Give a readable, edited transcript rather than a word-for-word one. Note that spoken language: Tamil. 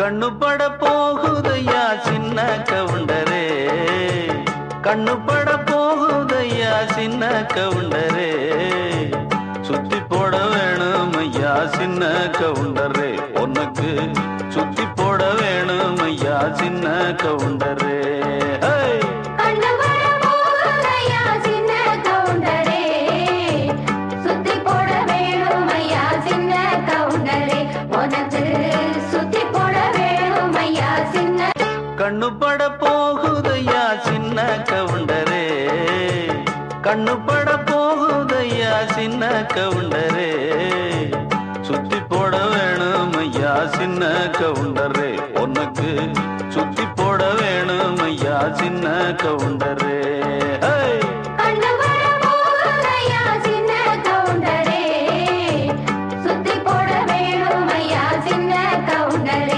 கண்ணு பட போகுதையா சின்ன கவுண்டரே, கண்ணு பட போகுதையா சின்ன கவுண்டரே, சுத்தி போட வேணும் ஐயா சின்ன கவுண்டரே, உனக்கு சுத்தி போட வேணும் ஐயா சின்ன கவுண்டரே. கண்ணு பட போகுதையா சின்ன கவுண்டரே, கண்ணு பட போகுதையா சின்ன கவுண்டரே, சுத்தி போட வேணும் ஐயா சின்ன கவுண்டரே, உனக்கு சுத்தி போட வேணும் ஐயா சின்ன கவுண்டரே.